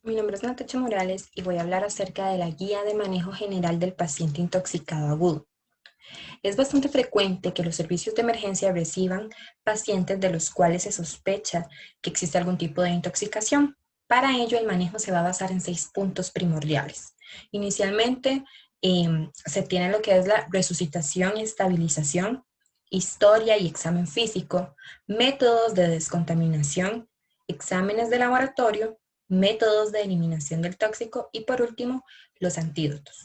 Mi nombre es Natacha Morales y voy a hablar acerca de la Guía de Manejo General del Paciente Intoxicado Agudo. Es bastante frecuente que los servicios de emergencia reciban pacientes de los cuales se sospecha que existe algún tipo de intoxicación. Para ello, el manejo se va a basar en 6 puntos primordiales. Inicialmente, se tiene lo que es la resucitación y estabilización, historia y examen físico, métodos de descontaminación, exámenes de laboratorio, métodos de eliminación del tóxico y por último, los antídotos.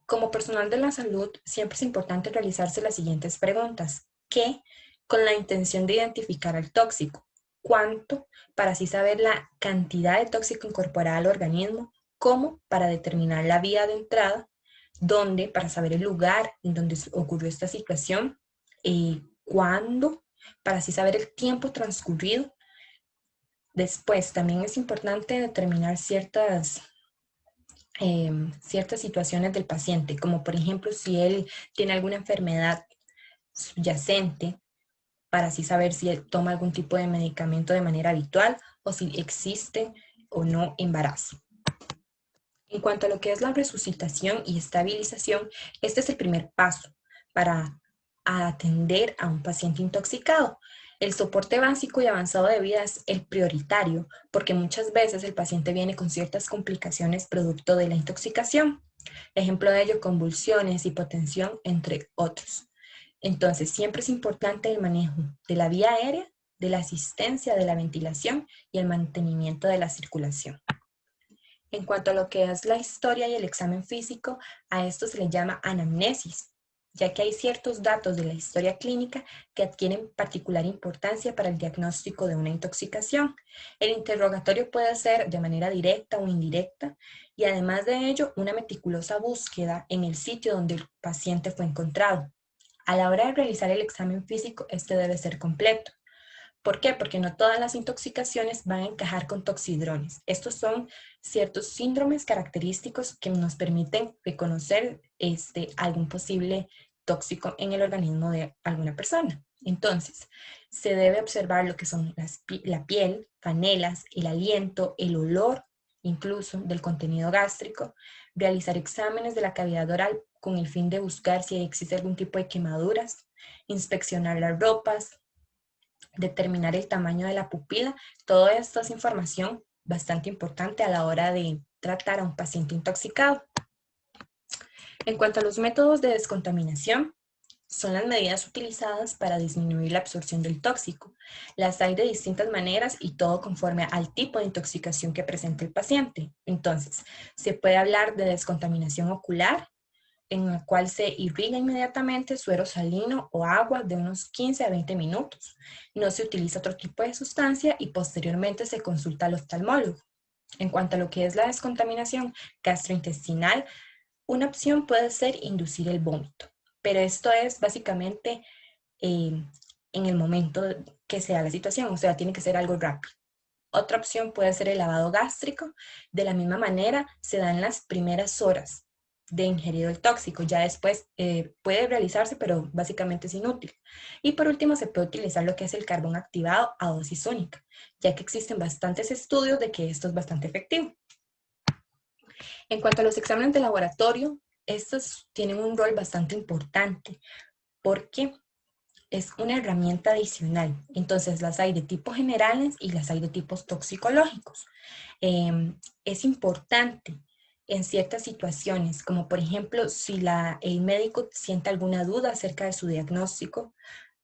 Como personal de la salud, siempre es importante realizarse las siguientes preguntas. ¿Qué? Con la intención de identificar al tóxico. ¿Cuánto? Para así saber la cantidad de tóxico incorporada al organismo. ¿Cómo? Para determinar la vía de entrada. ¿Dónde? Para saber el lugar en donde ocurrió esta situación. ¿Cuándo? Para así saber el tiempo transcurrido. Después, también es importante determinar ciertas situaciones del paciente, como por ejemplo si él tiene alguna enfermedad subyacente, para así saber si él toma algún tipo de medicamento de manera habitual o si existe o no embarazo. En cuanto a lo que es la resucitación y estabilización, este es el primer paso para atender a un paciente intoxicado. El soporte básico y avanzado de vida es el prioritario, porque muchas veces el paciente viene con ciertas complicaciones producto de la intoxicación. Ejemplo de ello, convulsiones, hipotensión, entre otros. Entonces, siempre es importante el manejo de la vía aérea, de la asistencia, de la ventilación y el mantenimiento de la circulación. En cuanto a lo que es la historia y el examen físico, a esto se le llama anamnesis, ya que hay ciertos datos de la historia clínica que adquieren particular importancia para el diagnóstico de una intoxicación. El interrogatorio puede ser de manera directa o indirecta y además de ello una meticulosa búsqueda en el sitio donde el paciente fue encontrado. A la hora de realizar el examen físico, este debe ser completo. ¿Por qué? Porque no todas las intoxicaciones van a encajar con toxidrones. Estos son ciertos síndromes característicos que nos permiten reconocer algún posible tóxico en el organismo de alguna persona. Entonces, se debe observar lo que son la piel, canelas, el aliento, el olor, incluso del contenido gástrico, realizar exámenes de la cavidad oral con el fin de buscar si existe algún tipo de quemaduras, inspeccionar las ropas, determinar el tamaño de la pupila. Todo esto es información bastante importante a la hora de tratar a un paciente intoxicado. En cuanto a los métodos de descontaminación, son las medidas utilizadas para disminuir la absorción del tóxico. Las hay de distintas maneras y todo conforme al tipo de intoxicación que presenta el paciente. Entonces, se puede hablar de descontaminación ocular, en la cual se irriga inmediatamente suero salino o agua de unos 15 a 20 minutos. No se utiliza otro tipo de sustancia y posteriormente se consulta al oftalmólogo. En cuanto a lo que es la descontaminación gastrointestinal, una opción puede ser inducir el vómito, pero esto es básicamente en el momento que sea la situación, o sea, tiene que ser algo rápido. Otra opción puede ser el lavado gástrico. De la misma manera, se da en las primeras horas de ingerido el tóxico. Ya después puede realizarse, pero básicamente es inútil. Y por último, se puede utilizar lo que es el carbón activado a dosis única, ya que existen bastantes estudios de que esto es bastante efectivo. En cuanto a los exámenes de laboratorio, estos tienen un rol bastante importante porque es una herramienta adicional. Entonces las hay de tipos generales y las hay de tipos toxicológicos. Es importante en ciertas situaciones, como por ejemplo si el médico siente alguna duda acerca de su diagnóstico,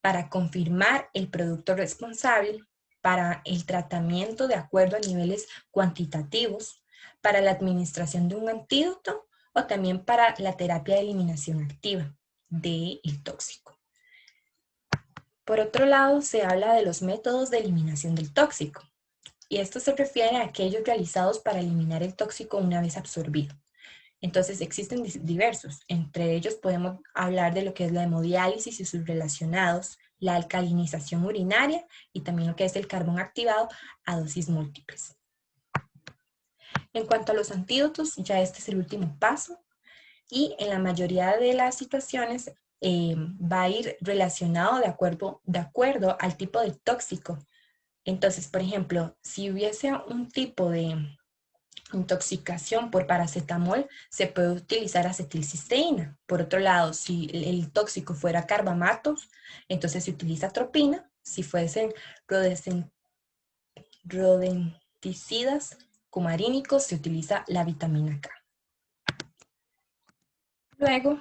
para confirmar el producto responsable, para el tratamiento de acuerdo a niveles cuantitativos, para la administración de un antídoto o también para la terapia de eliminación activa del tóxico. Por otro lado, se habla de los métodos de eliminación del tóxico, y esto se refiere a aquellos realizados para eliminar el tóxico una vez absorbido. Entonces existen diversos, entre ellos podemos hablar de lo que es la hemodiálisis y sus relacionados, la alcalinización urinaria y también lo que es el carbón activado a dosis múltiples. En cuanto a los antídotos, ya este es el último paso y en la mayoría de las situaciones va a ir relacionado de acuerdo al tipo de tóxico. Entonces, por ejemplo, si hubiese un tipo de intoxicación por paracetamol, se puede utilizar acetilcisteína. Por otro lado, si el tóxico fuera carbamatos, entonces se utiliza atropina. Si fuesen rodenticidas cumarínicos, se utiliza la vitamina K. Luego